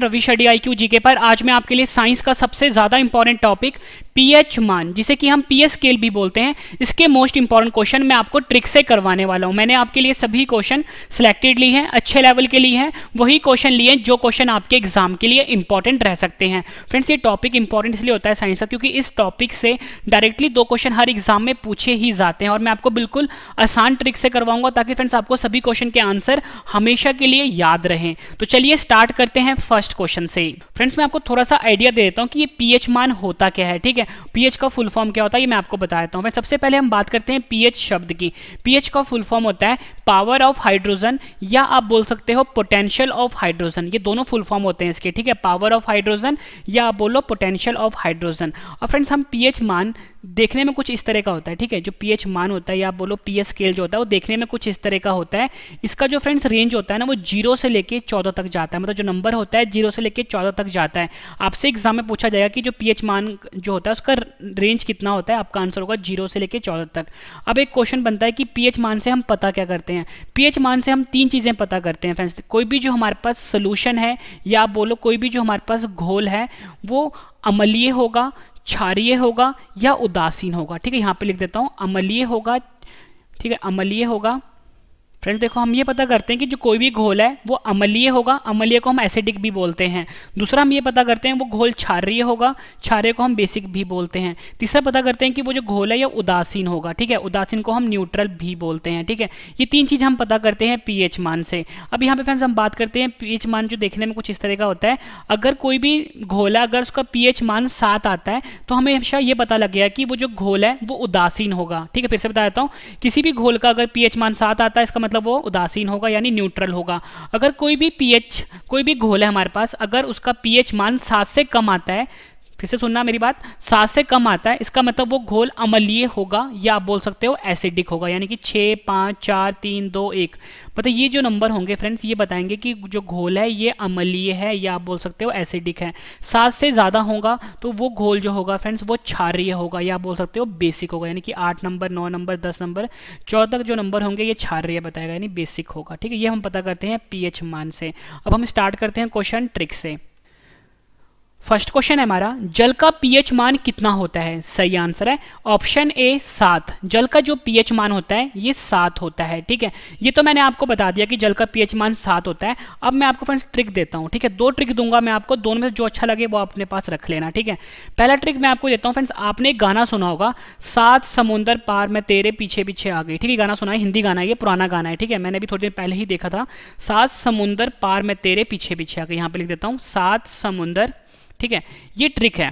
Ravi शेड्डी IQ GK पर आज मैं आपके लिए साइंस का सबसे ज्यादा इंपॉर्टेंट टॉपिक पीएच मान, जिसे कि हम पीएच स्केल भी बोलते हैं, इसके मोस्ट इंपॉर्टेंट क्वेश्चन मैं आपको ट्रिक से करवाने वाला हूं। मैंने आपके लिए सभी क्वेश्चन सिलेक्टेड लिए हैं, अच्छे लेवल के लिए हैं, वही क्वेश्चन लिए जो क्वेश्चन आपके एग्जाम के लिए इंपॉर्टेंट रह सकते हैं। फ्रेंड्स, ये टॉपिक इंपॉर्टेंट इसलिए होता है साइंस का क्योंकि इस टॉपिक से डायरेक्टली 2 क्वेश्चन हर एग्जाम में पूछे ही जाते हैं और मैं आपको बिल्कुल आसान ट्रिक से करवाऊंगा ताकि फ्रेंड्स आपको सभी क्वेश्चन के आंसर हमेशा के लिए याद रहें। तो चलिए स्टार्ट करते हैं फर्स्ट क्वेश्चन से। फ्रेंड्स, मैं आपको थोड़ा सा आइडिया दे देता हूं कि ये पीएच मान होता क्या है। ठीक है, पीएच का फुल फॉर्म क्या होता है ये मैं आपको बता देता हूं। सबसे पहले हम बात करते हैं पीएच शब्द की। पीएच का फुल फॉर्म होता है पावर ऑफ हाइड्रोजन, या आप बोल सकते हो पोटेंशियल ऑफ हाइड्रोजन। ये दोनों फुल फॉर्म होते हैं इसके। ठीक है, पावर ऑफ हाइड्रोजन या आप बोलो पोटेंशियल ऑफ हाइड्रोजन। और फ्रेंड्स, हम पीएच मान देखने में कुछ इस तरह का होता है। ठीक है, जो पीएच मान होता है या आप बोलो पीएच स्केल जो होता है वो देखने में कुछ इस तरह का होता है। इसका जो फ्रेंड्स रेंज होता है ना वो 0 से लेके 14 तक जाता है। मतलब जो नंबर होता है 0 से लेके 14 तक जाता है। आपसे एग्जाम में पूछा जाएगा कि जो पीएच मान जो होता है उसका रेंज कितना होता है, आपका आंसर होगा 0 से लेके 14 तक। अब एक क्वेश्चन बनता है कि पीएच मान से हम पता क्या करते हैं। पीएच मान से हम 3 चीजें पता करते हैं फ्रेंड्स। कोई भी जो हमारे पास सोल्यूशन है या आप बोलो कोई भी जो हमारे पास घोल है वो अम्लीय होगा, क्षारीय होगा या उदासीन होगा। ठीक है, यहां पे लिख देता हूं अम्लीय होगा। ठीक है, अम्लीय होगा। फ्रेंड्स देखो, हम ये पता करते हैं कि जो कोई भी घोल है वो अम्लीय होगा, अम्लीय को हम एसिडिक भी बोलते हैं। दूसरा हम ये पता करते हैं वो घोल क्षारीय होगा, क्षारीय को हम बेसिक भी बोलते हैं। तीसरा पता करते हैं कि वो जो घोल है ये उदासीन होगा। ठीक है, उदासीन को हम न्यूट्रल भी बोलते हैं। ठीक है, ये 3 चीज हम पता करते हैं पीएच मान से। अब यहाँ पे फ्रेंड्स हम बात करते हैं पीएच मान जो देखने में कुछ इस तरह का होता है। अगर कोई भी घोल है अगर उसका पीएच मान 7 आता है तो हमें हमेशा ये पता लग गया कि वो जो घोल है वो उदासीन होगा। ठीक है, फिर से बता देता हूँ, किसी भी घोल का अगर पीएच मान 7 आता है इसका मतलब वो उदासीन होगा यानी न्यूट्रल होगा। अगर कोई भी घोल है हमारे पास, अगर उसका पीएच मान 7 से कम आता है, फिर से सुनना मेरी बात, 7 से कम आता है इसका मतलब वो घोल अम्लीय होगा या आप बोल सकते हो एसिडिक होगा। यानी कि 6, 5, 4, 3, 2, 1 मतलब ये जो नंबर होंगे फ्रेंड्स ये बताएंगे कि जो घोल है ये अम्लीय है या आप बोल सकते हो एसिडिक है। 7 से ज्यादा होगा तो वो घोल जो होगा फ्रेंड्स वो क्षारीय होगा या आप बोल सकते हो बेसिक होगा। यानी कि 8 नंबर, 9 नंबर, 10 नंबर, 14 तक जो नंबर होंगे ये क्षारीय बताएगा यानी बेसिक होगा। ठीक है, ये हम पता करते हैं पीएच मान से। अब हम स्टार्ट करते हैं क्वेश्चन ट्रिक से। फर्स्ट क्वेश्चन है हमारा, जल का पीएच मान कितना होता है। सही आंसर है ऑप्शन ए 7। जल का जो पीएच मान होता है ये 7 होता है। ठीक है, ये तो मैंने आपको बता दिया कि जल का पीएच मान 7 होता है। अब मैं आपको फ्रेंड्स ट्रिक देता हूं। ठीक है, 2 ट्रिक दूंगा मैं आपको, दोनों में से जो अच्छा लगे वो अपने पास रख लेना। ठीक है, पहला ट्रिक मैं आपको देता हूं फ्रेंड्स, आपने एक गाना सुना होगा, 7 समुंदर पार मैं तेरे पीछे पीछे आ गई। ठीक है, गाना सुना है, हिंदी गाना है, ये पुराना गाना है। ठीक है, मैंने भी थोड़ी देर पहले ही देखा था। 7 समुंदर पार मैं तेरे पीछे पीछे आ गई। यहां पे लिख देता हूं 7 समुंदर। ठीक है, ये ट्रिक है,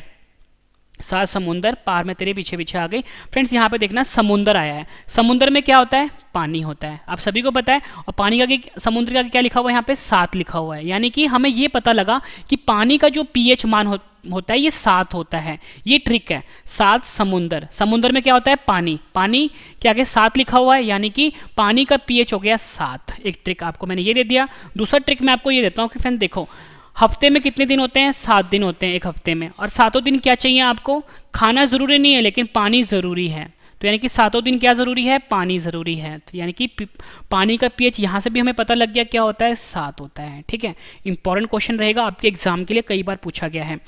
7 समुंदर पार में तेरे पीछे पीछे आ गई। फ्रेंड्स यहाँ पे देखना समुंदर आया है, समुंदर में क्या होता है, पानी होता है, आप सभी को पता है। और पानी का समुद्र का क्या लिखा हुआ है, यहाँ पे 7 लिखा हुआ है। यानी कि हमें ये पता लगा कि पानी का जो पीएच मान होता है ये 7 होता है। ये ट्रिक है, 7 समुंदर, समुंदर में क्या होता है पानी, पानी के आगे 7 लिखा हुआ है यानी कि पानी का पीएच हो गया 7। एक ट्रिक आपको मैंने ये दे दिया। दूसरा ट्रिक मैं आपको ये देता हूँ कि फ्रेंड देखो, हफ्ते में कितने दिन होते हैं, 7 दिन होते हैं एक हफ्ते में। और 7 दिन क्या चाहिए आपको, खाना जरूरी नहीं है लेकिन पानी जरूरी है। तो यानी कि 7 दिन क्या जरूरी है, पानी जरूरी है। तो यानी कि पानी का पीएच यहां से भी हमें पता लग गया क्या होता है, 7 होता है। ठीक है, इंपॉर्टेंट क्वेश्चन रहेगा आपके एग्जाम के लिए, कई बार पूछा गया है।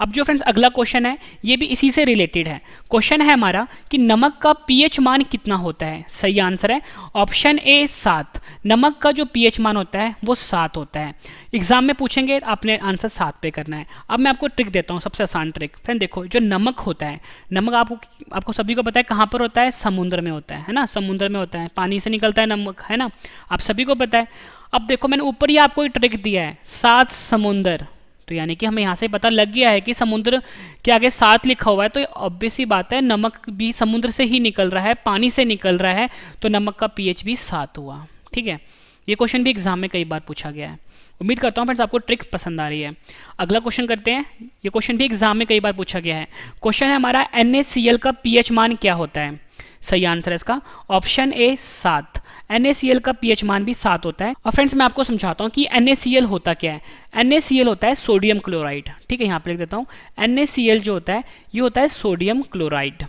अब जो फ्रेंड्स अगला क्वेश्चन है ये भी इसी से रिलेटेड है। क्वेश्चन है हमारा कि नमक का पीएच मान कितना होता है। सही आंसर है ऑप्शन ए 7। नमक का जो पीएच मान होता है वो 7 होता है। एग्जाम में पूछेंगे आपने आंसर 7 पे करना है। अब मैं आपको ट्रिक देता हूँ, सबसे आसान ट्रिक। फ्रेंड देखो, जो नमक होता है, नमक आपको सभी को पता है कहाँ पर होता है, समुद्र में होता है ना, समुद्र में होता है, पानी से निकलता है नमक, है ना, आप सभी को पता है। अब देखो मैंने ऊपर ही आपको एक ट्रिक दिया है, 7 समुंदर। तो यानी कि हमें यहाँ से पता लग गया है कि समुद्र के आगे 7 लिखा हुआ है तो ऑब्वियस सी बात है नमक भी समुद्र से ही निकल रहा है, पानी से निकल रहा है, तो नमक का पीएच भी 7 हुआ। ठीक है, ये क्वेश्चन भी एग्जाम में कई बार पूछा गया है। उम्मीद करता हूँ फ्रेंड्स आपको ट्रिक पसंद आ रही है। अगला क्वेश्चन करते हैं, ये क्वेश्चन भी एग्जाम में कई बार पूछा गया है। क्वेश्चन है हमारा, NaCl का पीएच मान क्या होता है। सही आंसर है इसका ऑप्शन ए 7। NaCl का पीएच मान भी 7 होता है। और फ्रेंड्स मैं आपको समझाता हूँ कि NaCl होता क्या है। NaCl होता है सोडियम क्लोराइड। ठीक है, यहाँ पे लिख देता हूँ, NaCl जो होता है ये होता है सोडियम क्लोराइड।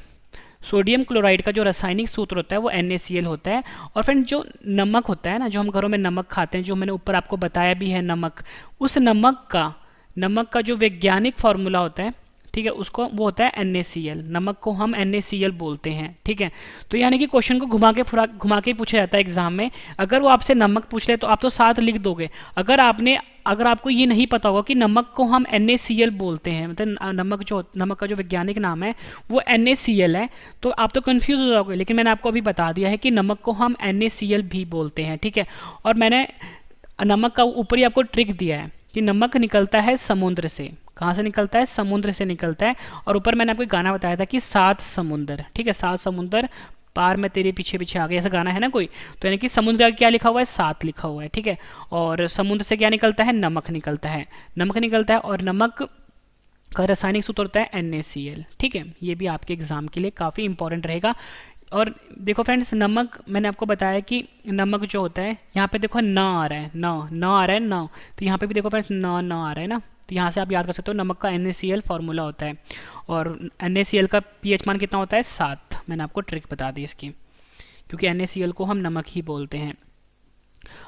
सोडियम क्लोराइड का जो रासायनिक सूत्र होता है वो NaCl होता है। और फ्रेंड जो नमक होता है ना, जो हम घरों में नमक खाते हैं, जो मैंने ऊपर आपको बताया भी है नमक, उस नमक का नमक का जो वैज्ञानिक फॉर्मूला होता है, ठीक है, उसको वो होता है NaCl। नमक को हम NaCl बोलते हैं, ठीक है। तो यानी कि क्वेश्चन को घुमा के पूछा जाता है एग्जाम में। अगर वो आपसे नमक पूछ ले तो आप तो साथ लिख दोगे। अगर आपको ये नहीं पता होगा कि नमक को हम NaCl बोलते हैं, मतलब नमक का जो वैज्ञानिक नाम है वो NaCl है, तो आप तो कंफ्यूज हो जाओगे। लेकिन मैंने आपको अभी बता दिया है कि नमक को हम NaCl भी बोलते हैं, ठीक है। और मैंने नमक का ऊपर ही आपको ट्रिक दिया है कि नमक निकलता है समुद्र से। कहाँ से निकलता है? समुद्र से निकलता है। और ऊपर मैंने आपको गाना बताया था कि 7 समुंदर, ठीक है, 7 समुंदर पार में तेरे पीछे पीछे आ गया, ऐसा गाना है ना कोई। तो यानी कि समुद्र का क्या लिखा हुआ है? 7 लिखा हुआ है, ठीक है। और समुद्र से क्या निकलता है? नमक निकलता है। नमक निकलता है और नमक का रासायनिक सूत्र होता है NaCl, ठीक है। ये भी आपके एग्जाम के लिए काफ़ी इंपॉर्टेंट रहेगा। और देखो फ्रेंड्स, नमक मैंने आपको बताया कि नमक जो होता है, यहाँ पे देखो न आ रहा है, न आ रहा है, न, तो यहाँ पे भी देखो फ्रेंड्स न आ रहा है ना, तो यहाँ से आप याद कर सकते हो नमक का NaCl फॉर्मूला होता है। और NaCl का pH मान कितना होता है? 7। मैंने आपको ट्रिक बता दी इसकी, क्योंकि NaCl को हम नमक ही बोलते हैं।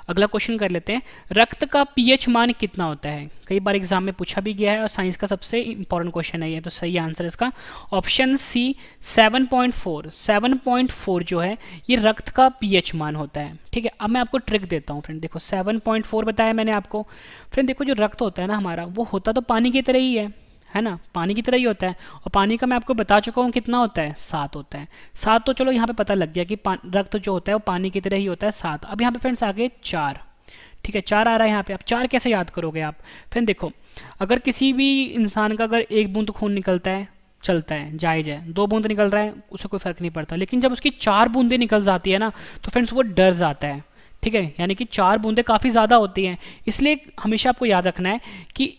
अगला क्वेश्चन कर लेते हैं, रक्त का pH मान कितना होता है? कई बार एग्जाम में पूछा भी गया है और साइंस का सबसे इंपॉर्टेंट क्वेश्चन है ये। तो सही आंसर इसका ऑप्शन सी 7.4। 7.4 जो है ये रक्त का pH मान होता है, ठीक है। अब मैं आपको ट्रिक देता हूँ फ्रेंड। देखो 7.4 बताया मैंने आपको। फ्रेंड देखो, जो रक्त होता है ना हमारा, वो होता तो पानी की तरह ही है ना, पानी की तरह ही होता है। और पानी का मैं आपको बता चुका हूँ कितना होता है? 7 होता है। 7 तो चलो यहाँ पे पता लग गया कि रक्त जो होता है वो पानी की तरह ही होता है, 7। अब यहाँ पे फ्रेंड्स आगे 4, ठीक है, 4 आ रहा है यहाँ पे। आप 4 कैसे याद करोगे आप? फ्रेंड देखो, अगर किसी भी इंसान का अगर 1 बूंद खून निकलता है, चलता है, जायज है। 2 बूंद निकल रहा है, उससे कोई फर्क नहीं पड़ता। लेकिन जब उसकी 4 बूंदें निकल जाती है ना, तो फ्रेंड्स वो डर जाता है, ठीक है। यानी कि 4 बूंदें काफ़ी ज़्यादा होती हैं। इसलिए हमेशा आपको याद रखना है कि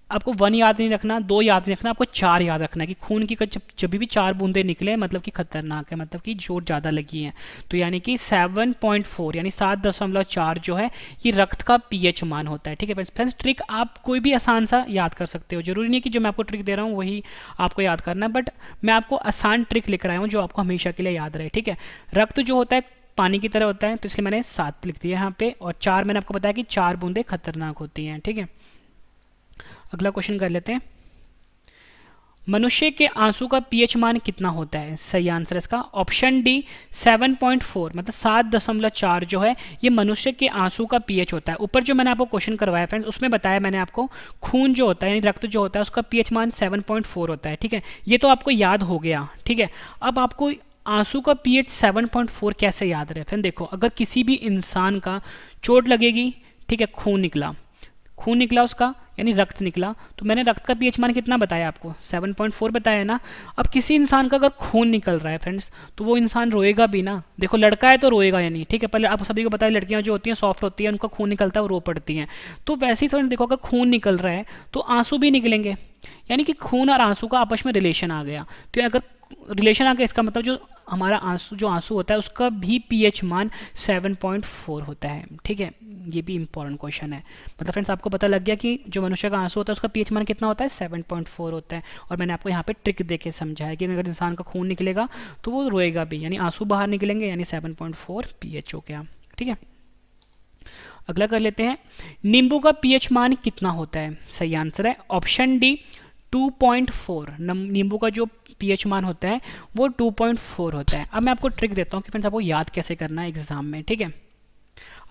आपको 1 याद नहीं रखना, 2 याद नहीं रखना, आपको 4 याद रखना है कि खून की जब भी 4 बूंदें निकले मतलब कि खतरनाक है, मतलब कि जोर ज़्यादा लगी है। तो यानी कि 7.4 यानी 7.4 जो है ये रक्त का pH मान होता है, ठीक है फ्रेंड्स। ट्रिक आप कोई भी आसान सा याद कर सकते हो, जरूरी नहीं है कि जो मैं आपको ट्रिक दे रहा हूँ वही आपको याद करना है, बट मैं आपको आसान ट्रिक लेकर आया हूँ जो आपको हमेशा के लिए याद रहे, ठीक है। रक्त जो होता है पानी की तरह होता है, तो इसलिए मैंने 7 लिख दिया यहाँ पे। और 4 मैंने आपको बताया कि 4 बूंदें खतरनाक होती हैं, ठीक है। अगला क्वेश्चन कर लेते हैं, मनुष्य के आंसू का pH मान कितना होता है? सही आंसर इसका ऑप्शन डी 7.4, मतलब 7.4 जो है ये मनुष्य के आंसू का pH होता है। ऊपर जो मैंने आपको क्वेश्चन करवाया फ्रेंड्स, उसमें बताया मैंने आपको खून जो होता है यानी रक्त जो होता है उसका pH मान 7.4 होता है, ठीक है। ये तो आपको याद हो गया, ठीक है। अब आपको आंसू का pH 7.4 कैसे याद रहे? फ्रेंड देखो, अगर किसी भी इंसान का चोट लगेगी, ठीक है, खून निकला उसका यानी रक्त निकला, तो मैंने रक्त का pH मान कितना बताया आपको? 7.4 बताया ना। अब किसी इंसान का अगर खून निकल रहा है फ्रेंड्स, तो वो इंसान रोएगा भी ना। देखो लड़का है तो रोएगा यानी, ठीक है। पहले आप सभी को पता है लड़कियां जो होती हैं सॉफ्ट होती हैं, उनका खून निकलता है वो रो पड़ती हैं। तो वैसे ही फ्रेंड्स देखो, अगर खून निकल रहा है तो आंसू भी निकलेंगे, यानी कि खून और आंसू का आपस में रिलेशन आ गया। तो अगर रिलेशन आ गया, इसका मतलब जो हमारा आंसू होता है उसका भी pH मान 7.4 होता है, ठीक है। ये भी इंपॉर्टेंट क्वेश्चन है। मतलब फ्रेंड्स आपको पता लग गया कि जो मनुष्य का आंसू होता है उसका pH मान कितना होता है? 7.4 होता है। और मैंने आपको यहाँ पे ट्रिक दे के समझाया कि अगर इंसान का खून निकलेगा तो वो रोएगा भी, यानी आंसू बाहर निकलेंगे, यानी 7.4 pH हो गया, ठीक है। अगला कर लेते हैं, नींबू का pH मान कितना होता है? सही आंसर है ऑप्शन डी 2.4। नींबू का जो pH मान होता है वो 2.4 होता है। अब मैं आपको ट्रिक देता हूँ कि फ्रेंड्स आपको याद कैसे करना है एग्जाम में, ठीक है।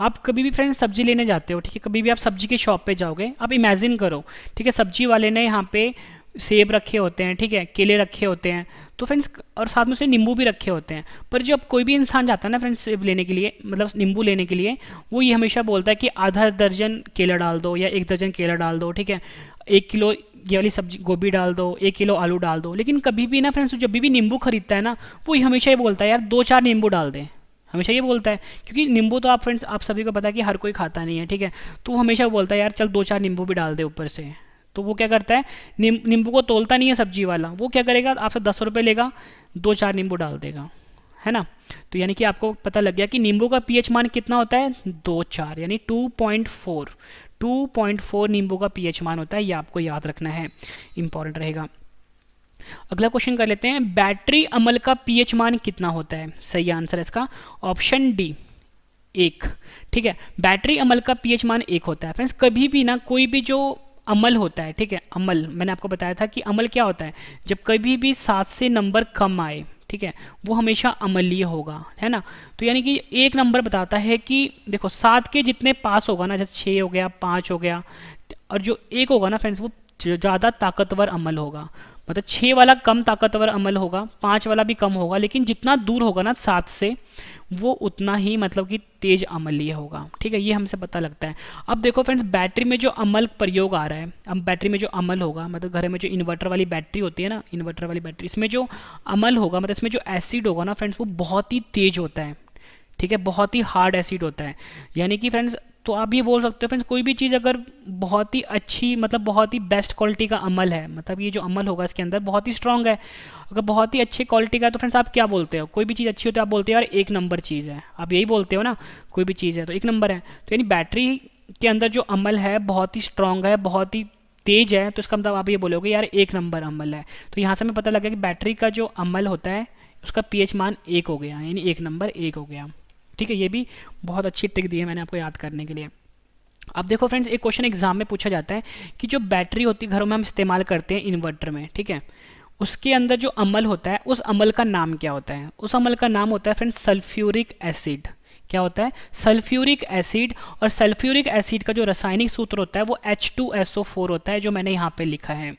आप कभी भी फ्रेंड्स सब्जी लेने जाते हो, ठीक है, कभी भी आप सब्जी की शॉप पे जाओगे, आप इमेजिन करो, ठीक है, सब्जी वाले ने यहाँ पे सेब रखे होते हैं, ठीक है, केले रखे होते हैं, तो फ्रेंड्स और साथ में उसने नींबू भी रखे होते हैं। पर जब कोई भी इंसान जाता है ना फ्रेंड्स सेब लेने के लिए, मतलब नींबू लेने के लिए, वो ये हमेशा बोलता है कि आधा दर्जन केला डाल दो या 1 दर्जन केला डाल दो, ठीक है, 1 किलो ये वाली सब्जी गोभी डाल दो, 1 किलो आलू डाल दो। लेकिन कभी भी ना फ्रेंड्स जब भी नींबू खरीदता है ना, वो हमेशा ये बोलता है यार 2-4 नींबू डाल दें, हमेशा ये बोलता है। क्योंकि नींबू तो आप फ्रेंड्स आप सभी को पता है कि हर कोई खाता नहीं है, ठीक है, तो वो हमेशा बोलता है यार चल 2-4 नींबू भी डाल दे ऊपर से। तो वो क्या करता है, नींबू को तोलता नहीं है सब्जी वाला, वो क्या करेगा, आपसे 10 रुपये लेगा, 2-4 नींबू डाल देगा, है ना। तो यानी कि आपको पता लग गया कि नींबू का pH मान कितना होता है? 2-4 यानी 2.4 नींबू का pH मान होता है। ये आपको याद रखना है, इंपॉर्टेंट रहेगा। अगला क्वेश्चन कर लेते हैं, बैटरी अम्ल का pH मान कितना होता है? सही आंसर है इसका ऑप्शन डी 1, ठीक है। बैटरी अम्ल का pH मान 1 होता है। फ्रेंड्स कभी भी ना कोई भी जो अमल होता है, ठीक है, अमल मैंने आपको बताया था कि अमल क्या होता है, जब कभी भी 7 से नंबर कम आए, ठीक है, वो हमेशा अमलीय होगा, है ना। तो यानी कि एक नंबर बताता है कि देखो 7 के जितने पास होगा ना, जैसे 6 हो गया, 5 हो गया, और जो 1 होगा ना फ्रेंड्स, वो ज़्यादा ताकतवर अमल होगा। मतलब 6 वाला कम ताकतवर अमल होगा, 5 वाला भी कम होगा, लेकिन जितना दूर होगा ना 7 से, वो उतना ही मतलब कि तेज अमलीय होगा, ठीक है, ये हमसे पता लगता है। अब देखो फ्रेंड्स, बैटरी में जो अमल प्रयोग आ रहा है, अब बैटरी में जो अमल होगा, मतलब घर में जो इन्वर्टर वाली बैटरी होती है ना, इन्वर्टर वाली बैटरी, इसमें जो अमल होगा, मतलब इसमें जो एसिड होगा ना फ्रेंड्स, वो बहुत ही तेज होता है, ठीक है, बहुत ही हार्ड एसिड होता है। यानी कि फ्रेंड्स, तो आप ये बोल सकते हो फ्रेंड्स, कोई भी चीज़ अगर बहुत ही अच्छी, मतलब बहुत ही बेस्ट क्वालिटी का अमल है, मतलब ये जो अमल होगा इसके अंदर बहुत ही स्ट्रांग है, अगर बहुत ही अच्छी क्वालिटी का है, तो फ्रेंड्स आप क्या बोलते हो, कोई भी चीज़ अच्छी होती है आप बोलते हो यार एक नंबर चीज़ है, आप यही बोलते हो ना, कोई भी चीज़ है तो एक नंबर है। तो यानी बैटरी के अंदर जो अमल है बहुत ही स्ट्रांग है, बहुत ही तेज है, तो इसका मतलब आप ये बोलोगे यार एक नंबर अमल है। तो यहाँ से हमें पता लगा कि बैटरी का जो अमल होता है उसका pH मान 1 हो गया, यानी एक नंबर 1 हो गया, ठीक है। ये भी बहुत अच्छी ट्रिक दी है मैंने आपको याद करने के लिए। अब देखो फ्रेंड्स, एक क्वेश्चन एग्जाम में पूछा जाता है कि जो बैटरी होती है घरों में हम इस्तेमाल करते हैं इन्वर्टर में, ठीक है, उसके अंदर जो अमल होता है उस अमल का नाम क्या होता है। उस अमल का नाम होता है फ्रेंड्स सल्फ्यूरिक एसिड। क्या होता है, सल्फ्यूरिक एसिड। और सल्फ्यूरिक एसिड का जो रासायनिक सूत्र होता है वो H2SO4 होता है, जो मैंने यहाँ पे लिखा है।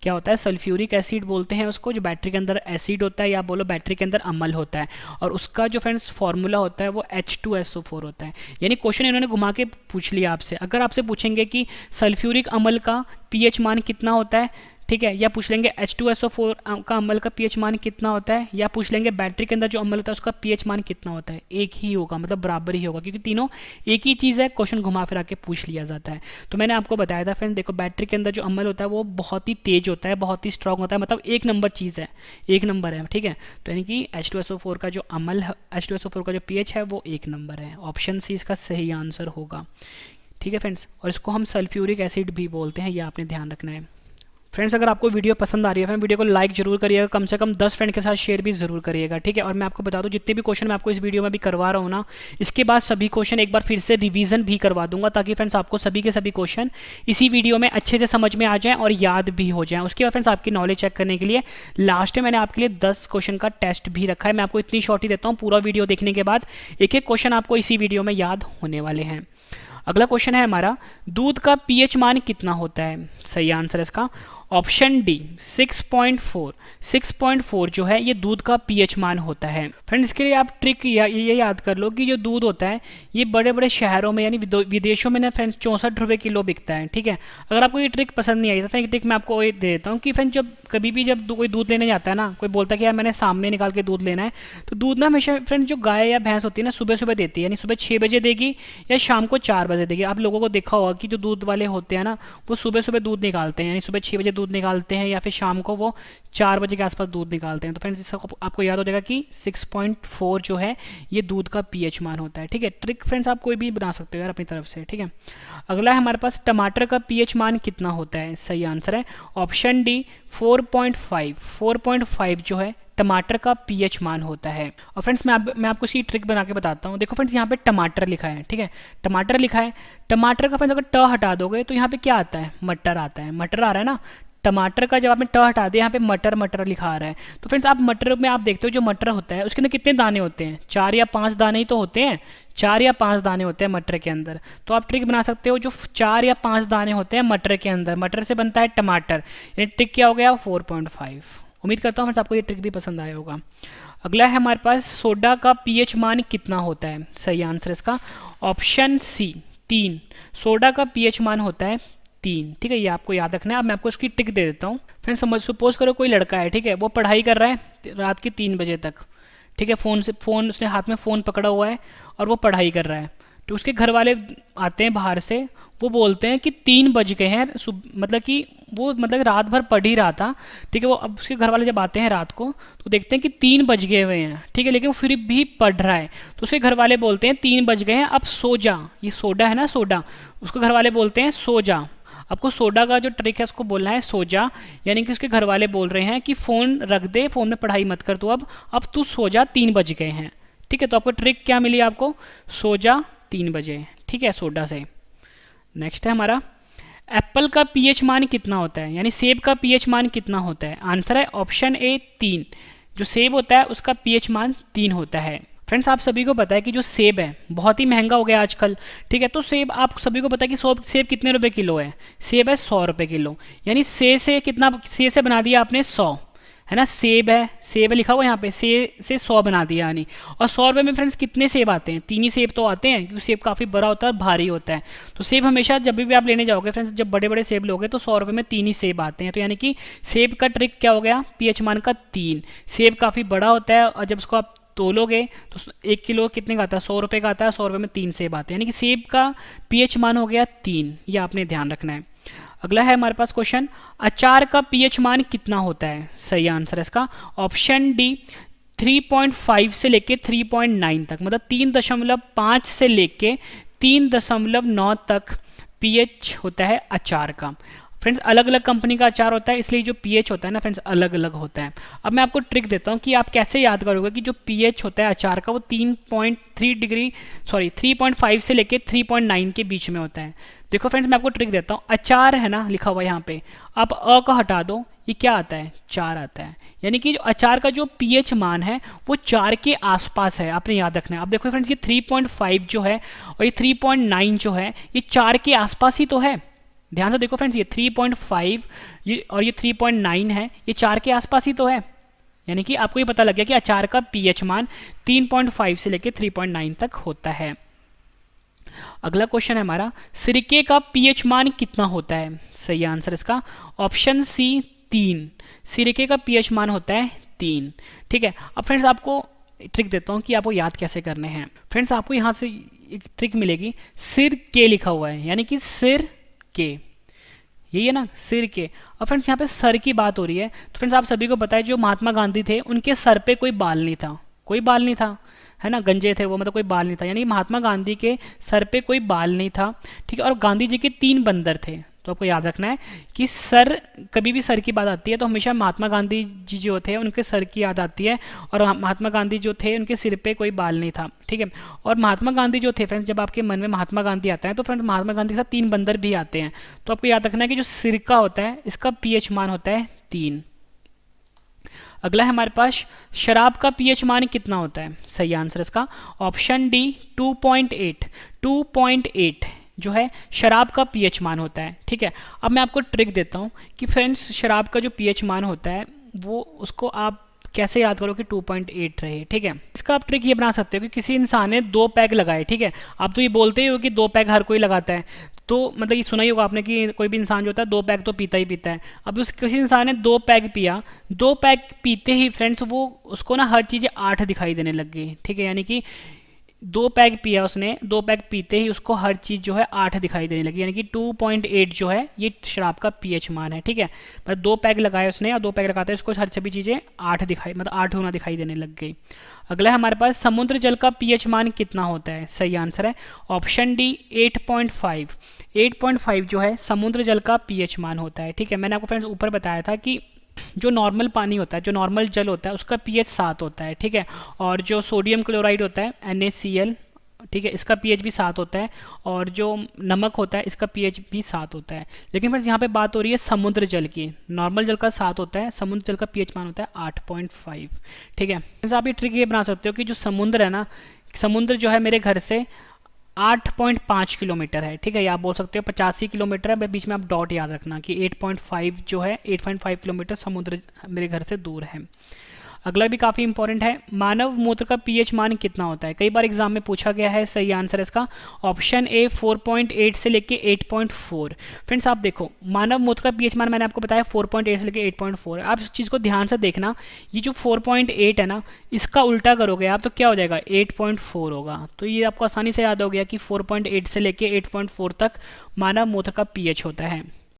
क्या होता है, सल्फ्यूरिक एसिड बोलते हैं उसको, जो बैटरी के अंदर एसिड होता है, या बोलो बैटरी के अंदर अमल होता है, और उसका जो फ्रेंड्स फॉर्मूला होता है वो H2SO4 होता है। यानी क्वेश्चन इन्होंने घुमा के पूछ लिया आपसे। अगर आपसे पूछेंगे कि सल्फ्यूरिक अमल का pH मान कितना होता है, ठीक है, या पूछ लेंगे H2SO4 का अमल का pH मान कितना होता है, या पूछ लेंगे बैटरी के अंदर जो अमल होता है उसका pH मान कितना होता है, एक ही होगा, मतलब बराबर ही होगा, क्योंकि तीनों एक ही चीज़ है, क्वेश्चन घुमा फिरा के पूछ लिया जाता है। तो मैंने आपको बताया था फ्रेंड, देखो बैटरी के अंदर जो अमल होता है वो बहुत ही तेज होता है, बहुत ही स्ट्रांग होता है, मतलब एक नंबर चीज़ है, एक नंबर है, ठीक है। तो यानी कि H2SO4 का जो अमल है, H2SO4 का जो pH है वो एक नंबर है। ऑप्शन सी इसका सही आंसर होगा, ठीक है फ्रेंड्स। और इसको हम सल्फ्यूरिक एसिड भी बोलते हैं, ये आपने ध्यान रखना है। फ्रेंड्स, अगर आपको वीडियो पसंद आ रही है फ्रेंड, वीडियो को लाइक जरूर करिएगा, कम से कम 10 फ्रेंड के साथ शेयर भी जरूर करिएगा, ठीक है। और मैं आपको बता दूं, जितने भी क्वेश्चन मैं आपको इस वीडियो में भी करवा रहा हूँ ना, इसके बाद सभी क्वेश्चन एक बार फिर से रिवीजन भी करवा दूंगा, ताकि फ्रेंड्स आपको सभी के सभी क्वेश्चन इसी वीडियो में अच्छे से समझ में आ जाएं और याद भी हो जाएं। उसके बाद फ्रेंड्स आपकी नॉलेज चेक करने के लिए लास्ट में मैंने आपके लिए 10 क्वेश्चन का टेस्ट भी रखा है। मैं आपको इतनी शॉर्ट ही देता हूँ, पूरा वीडियो देखने के बाद एक एक क्वेश्चन आपको इसी वीडियो में याद होने वाले हैं। अगला क्वेश्चन है हमारा, दूध का pH मान कितना होता है। सही आंसर है इसका ऑप्शन डी 6.4। 6.4 जो है ये दूध का pH मान होता है। फ्रेंड्स, इसके लिए आप ट्रिक ये याद कर लो कि जो दूध होता है ये बड़े बड़े शहरों में यानी विदेशों में ना फ्रेंड्स 64 रुपये किलो बिकता है, ठीक है। अगर आपको ये ट्रिक पसंद नहीं आई तो फ्रेंड ट्रिक मैं आपको ये दे देता हूँ कि फ्रेंड जब कभी भी जब कोई दूध लेने जाता है ना, कोई बोलता है कि यार मैंने सामने निकाल के दूध लेना है, तो दूध ना हमेशा फ्रेंड जो गाय या भैंस होती है ना सुबह सुबह देती है, यानी सुबह 6 बजे देगी या शाम को 4 बजे देगी। आप लोगों को देखा होगा कि जो दूध वाले होते हैं ना वो सुबह सुबह दूध निकालते हैं, यानी सुबह 6 बजे दूध निकालते हैं या फिर शाम को वो 4 बजे के आसपास दूध निकालते हैं। तो फ्रेंड्स इसका आपको याद हो जाएगा कि 6.4 जो है ये दूध का pH मान होता है, ठीक है। ट्रिक फ्रेंड्स आप कोई भी बना सकते हो यार अपनी तरफ से, ठीक है। अगला है हमारे पास, टमाटर का pH मान कितना होता है। सही आंसर है ऑप्शन डी 4.5। 4.5 जो है टमाटर का pH मान होता है। और फ्रेंड्स मैं आपको इसी ट्रिक बना के बताता हूँ। देखो फ्रेंड्स, यहाँ पे टमाटर लिखा है, ठीक है, टमाटर लिखा है। टमाटर का फ्रेंड्स अगर ट हटा दोगे तो यहाँ पे क्या आता है, मटर आता है। मटर आ रहा है ना, टमाटर का जब आपने ट हटा दिया यहाँ पे मटर मटर लिखा आ रहा है। तो फ्रेंड्स आप मटर में आप देखते हो जो मटर होता है उसके अंदर कितने दाने होते हैं, 4 या 5 दाने ही तो होते हैं, 4 या 5 दाने होते हैं मटर के अंदर। तो आप ट्रिक बना सकते हो जो 4 या 5 दाने होते हैं मटर के अंदर, मटर से बनता है टमाटर, यानी ट्रिक क्या हो गया 4.5। उम्मीद करता हूँ फ्रेंड्स आपको ये ट्रिक भी पसंद आया होगा। अगला है हमारे पास, सोडा का pH मान कितना होता है। सही आंसर इसका ऑप्शन सी 3। सोडा का pH मान होता है 3, ठीक है, ये आपको याद रखना है। अब मैं आपको इसकी ट्रिक दे देता हूँ। फ्रेंड्स सपोज करो कोई लड़का है, ठीक है, वो पढ़ाई कर रहा है रात के 3 बजे तक, ठीक है, फ़ोन उसने हाथ में फ़ोन पकड़ा हुआ है और वो पढ़ाई कर रहा है। तो उसके घर वाले आते हैं बाहर से, वो बोलते हैं कि 3 बज गए हैं, मतलब कि वो मतलब रात भर पढ़ ही रहा था, ठीक है। वो अब उसके घर वाले जब आते हैं रात को तो देखते हैं कि 3 बज गए हुए हैं, ठीक है, लेकिन वो फिर भी पढ़ रहा है। तो उसके घर वाले बोलते हैं 3 बज गए हैं, अब सो जा। ये सोडा है ना, सोडा, उसको घर वाले बोलते हैं सो जा। आपको सोडा का जो ट्रिक है उसको बोलना है सो जा, यानी कि उसके घर वाले बोल रहे हैं कि फ़ोन रख दे, फ़ोन में पढ़ाई मत कर तू, अब तू सो जा, 3 बज गए हैं, ठीक है। तो आपको ट्रिक क्या मिली, आपको सो जा 3 बजे, ठीक है, सोडा से। नेक्स्ट है हमारा, एप्पल का पीएच मान कितना होता है, यानी सेब का पीएच मान कितना होता है? आंसर है ऑप्शन ए 3। जो सेब होता है उसका पीएच मान 3 होता है। फ्रेंड्स आप सभी को पता है कि जो सेब है बहुत ही महंगा हो गया आजकल, ठीक है। तो सेब आप सभी को पता है कि सेब कितने रुपए किलो है? सेब है 100 रुपए किलो, यानी से कितना, से बना दिया आपने 100, है ना। सेब है लिखा हुआ यहाँ पे, से 100 बना दिया यानी। और 100 रुपये में फ्रेंड्स कितने सेब आते हैं? 3 ही सेब तो आते हैं, क्योंकि सेब काफ़ी बड़ा होता है और भारी होता है। तो सेब हमेशा जब भी आप लेने जाओगे फ्रेंड्स, जब बड़े बड़े सेब लोगे तो 100 रुपये में 3 ही सेब आते हैं। तो यानी कि सेब का ट्रिक क्या हो गया? पीएच मान का 3। सेब काफ़ी बड़ा होता है और जब उसको आप तोलोगे तो 1 किलो कितने का आता है? 100 रुपये का आता है। 100 रुपये में 3 सेब आते हैं, यानी कि सेब का पीएच मान हो गया 3। ये आपने ध्यान रखना है। अगला है हमारे पास क्वेश्चन, अचार का पीएच मान कितना होता है? सही आंसर है इसका ऑप्शन डी 3.5 से लेके 3.9 तक, मतलब 3.5 से लेके 3.9 तक पीएच होता है अचार का। फ्रेंड्स अलग अलग कंपनी का अचार होता है, इसलिए जो पीएच होता है ना फ्रेंड्स अलग अलग होता है। अब मैं आपको ट्रिक देता हूँ कि आप कैसे याद करोगे कि जो पीएच होता है अचार का वो 3.5 से लेके 3.9 के बीच में होता है। देखो फ्रेंड्स मैं आपको ट्रिक देता हूँ, अचार है ना लिखा हुआ यहाँ पे, आप अ को हटा दो, ये क्या आता है? 4 आता है। यानी कि जो अचार का जो पीएच मान है वो 4 के आसपास है, आपने याद रखना है। अब देखो फ्रेंड्स ये 3.5 जो है और ये 3.9 जो है ये 4 के आसपास ही तो है। ध्यान से देखो फ्रेंड्स, ये 3.5 और ये 3.9 है, ये 4 के आसपास ही तो है। यानी कि आपको ये पता लग गया कि अचार का पीएच मान 3.5 से लेकर 3.9 तक होता है। अगला क्वेश्चन है हमारा, सिरके का पीएच मान कितना होता है? सही आंसर इसका ऑप्शन सी 3। सिरके का पीएच मान होता है 3, ठीक है। अब फ्रेंड्स आपको ट्रिक देता हूँ कि आपको याद कैसे करने हैं। फ्रेंड्स आपको यहाँ से एक ट्रिक मिलेगी, सिर के लिखा हुआ है, यानी कि सिर के, यही है ना सिर के। और फ्रेंड्स यहाँ पे सर की बात हो रही है, तो फ्रेंड्स आप सभी को पता है जो महात्मा गांधी थे उनके सर पे कोई बाल नहीं था, कोई बाल नहीं था, है ना, गंजे थे वो, मतलब कोई बाल नहीं था। यानी महात्मा गांधी के सर पे कोई बाल नहीं था, ठीक है। और गांधी जी के 3 बंदर थे, तो आपको याद रखना है कि सर, कभी भी सर की बात आती है तो हमेशा महात्मा गांधी जी जो थे उनके सर की याद आती है, और महात्मा गांधी जो थे उनके सिर पे कोई बाल नहीं था, ठीक है। और महात्मा गांधी जो थे फ्रेंड्स, जब आपके मन में महात्मा गांधी आता है तो फ्रेंड्स महात्मा गांधी के साथ 3 बंदर भी आते हैं। तो आपको याद रखना है कि जो सिरका होता है इसका पीएच मान होता है 3। अगला है हमारे पास, शराब का पीएच मान कितना होता है? सही आंसर इसका ऑप्शन डी 2.8 जो है शराब का पीएच मान होता है, ठीक है। अब मैं आपको ट्रिक देता हूँ कि फ्रेंड्स शराब का जो पीएच मान होता है वो उसको आप कैसे याद करो कि 2.8 रहे, ठीक है। इसका आप ट्रिक ये बना सकते हो कि किसी इंसान ने 2 पैग लगाए, ठीक है। आप तो ये बोलते ही हो कि 2 पैग हर कोई लगाता है, तो मतलब ये सुना ही होगा आपने कि कोई भी इंसान जो होता है 2 पैग तो पीता ही पीता है। अब किसी इंसान ने 2 पैग पिया, 2 पैग पीते ही फ्रेंड्स वो उसको ना हर चीज़ें 8 दिखाई देने लग गई, ठीक है। यानी कि 2 पैग पिया उसने, 2 पैग पीते ही उसको हर चीज़ जो है 8 दिखाई देने लगी, यानी कि 2.8 जो है ये शराब का पीएच मान है, ठीक है। मतलब 2 पैग लगाए उसने और 2 पैग लगाते उसको हर सभी चीज़ें 8 दिखाई, मतलब 8 होना दिखाई देने लग गई। अगला है हमारे पास, समुद्र जल का पीएच मान कितना होता है? सही आंसर है ऑप्शन डी 8.5। 8.5 जो है समुद्र जल का पीएच मान होता है, ठीक है। मैंने आपको फ्रेंड्स ऊपर बताया था कि जो नॉर्मल पानी होता है, जो नॉर्मल जल होता है उसका पीएच 7 होता है, ठीक है। और जो सोडियम क्लोराइड होता है NaCl, ठीक है, इसका पीएच भी 7 होता है। और जो नमक होता है इसका पीएच भी 7 होता है। लेकिन फ्रेंड्स यहाँ पे बात हो रही है समुद्र जल की। नॉर्मल जल का 7 होता है, समुद्र जल का पीएच मान होता है 8.5, ठीक है। फ्रेंड्स आप ये ट्रिक ये बना सकते हो कि जो समुद्र है ना, समुद्र जो है मेरे घर से 8.5 किलोमीटर है, ठीक है। या आप बोल सकते हो 85 किलोमीटर है, बीच में आप डॉट याद रखना कि 8.5 जो है 8.5 किलोमीटर समुद्र मेरे घर से दूर है। अगला भी काफ़ी इंपॉर्टेंट है, मानव मूत्र का पीएच मान कितना होता है? कई बार एग्जाम में पूछा गया है। सही आंसर इसका ऑप्शन ए 4.8 से लेके 8.4। फ्रेंड्स आप देखो मानव मूत्र का पीएच मान मैंने आपको बताया 4.8 से लेके 8.4। आप इस चीज़ को ध्यान से देखना, ये जो 4.8 है ना इसका उल्टा करोगे आप तो क्या हो जाएगा 8.4 होगा। तो ये आपको आसानी से याद हो गया कि 4.8 से लेके 8.4 तक मानव मूत्र का पीएच होता है।